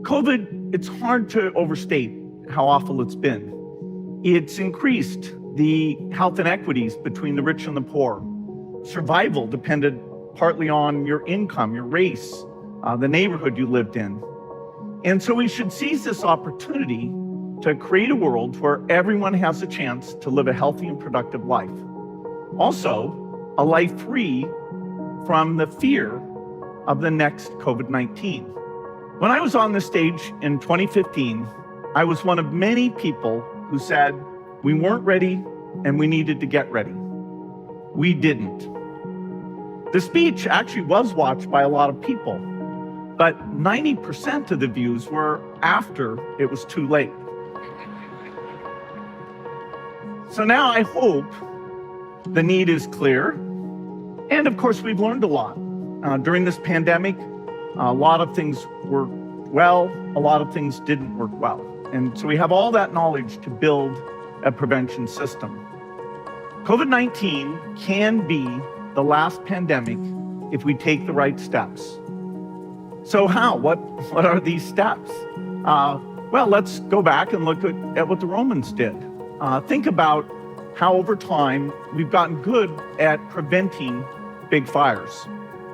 COVID, it's hard to overstate how awful it's been. It's increased the health inequities between the rich and the poor. Survival depended partly on your income, your race, the neighborhood you lived in. And so we should seize this opportunity to create a world where everyone has a chance to live a healthy and productive life. Also, a life free from the fear of the next COVID-19. When I was on the stage in 2015, I was one of many people who said we weren't ready and we needed to get ready. We didn't. The speech actually was watched by a lot of people, but 90% of the views were after it was too late. So now I hope the need is clear. And of course, we've learned a lot. During this pandemic, a lot of things worked well, a lot of things didn't work well. And so we have all that knowledge to build a prevention system. COVID-19 can be the last pandemic if we take the right steps. So how? What are these steps? Well, let's go back and look at what the Romans did. Think about how over time we've gotten good at preventing big fires.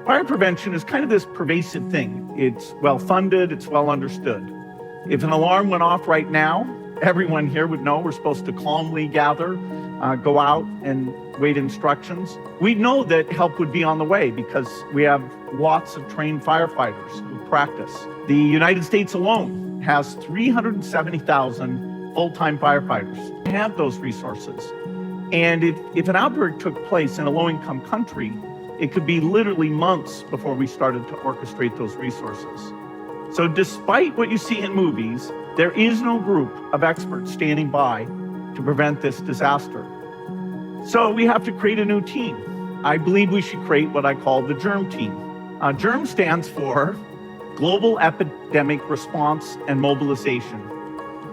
Fire prevention is kind of this pervasive thing. It's well-funded, it's well understood. If an alarm went off right now, everyone here would know we're supposed to calmly gather, go out and wait instructions. We'd know that help would be on the way because we have lots of trained firefighters who practice. The United States alone has 370,000 full-time firefighters. We have those resources. And if an outbreak took place in a low-income country, it could be literally months before we started to orchestrate those resources. So despite what you see in movies, there is no group of experts standing by to prevent this disaster. So we have to create a new team. I believe we should create what I call the GERM team. GERM stands for Global Epidemic Response and Mobilization.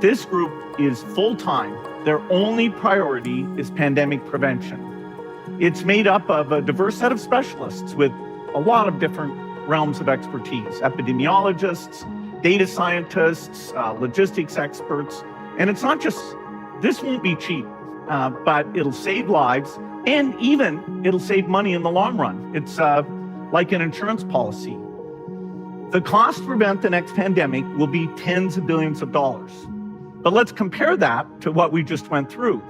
This group is full-time. Their only priority is pandemic prevention. It's made up of a diverse set of specialists with a lot of different realms of expertise: epidemiologists, data scientists, logistics experts. And it's not just, this won't be cheap, but it'll save lives and even it'll save money in the long run. It's like an insurance policy. The cost to prevent the next pandemic will be tens of billions of dollars. But let's compare that to what we just went through.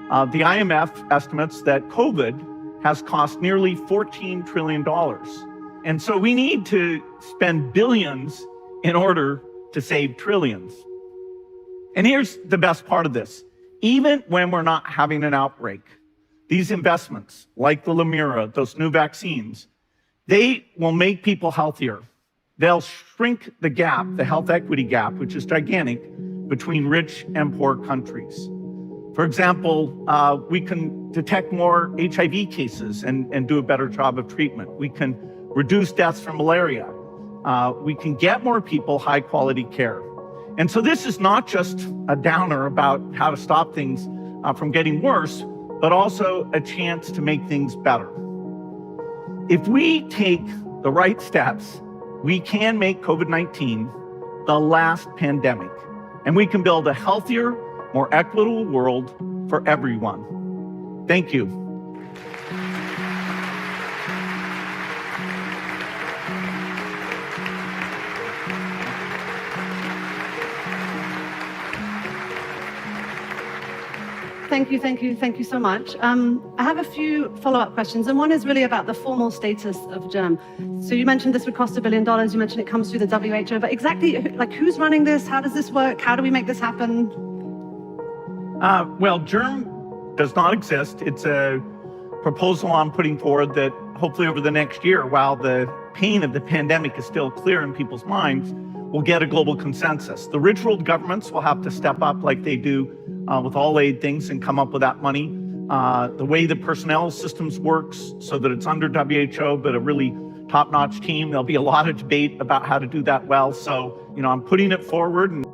The IMF estimates that COVID has cost nearly $14 trillion. And so we need to spend billions in order to save trillions. And here's the best part of this. Even when we're not having an outbreak, these investments, like the Lamira, those new vaccines, they will make people healthier. They'll shrink the gap, the health equity gap, which is gigantic, between rich and poor countries. For example, we can detect more HIV cases and do a better job of treatment. We can reduce deaths from malaria. We can get more people high quality care. And so this is not just a downer about how to stop things from getting worse, but also a chance to make things better. If we take the right steps, we can make COVID-19 the last pandemic, and we can build a healthier, more equitable world for everyone. Thank you. Thank you so much. I have a few follow-up questions, and one is really about the formal status of GERM. So you mentioned this would cost $1 billion. You mentioned it comes through the WHO, but exactly, like, who's running this? How does this work? How do we make this happen? Well, GERM does not exist. It's a proposal I'm putting forward that hopefully over the next year, while the pain of the pandemic is still clear in people's minds, we'll get a global consensus. The rich world governments will have to step up like they do with all aid things and come up with that money. The way the personnel systems works so that it's under WHO, but a really top-notch team. There'll be a lot of debate about how to do that well. So, I'm putting it forward. And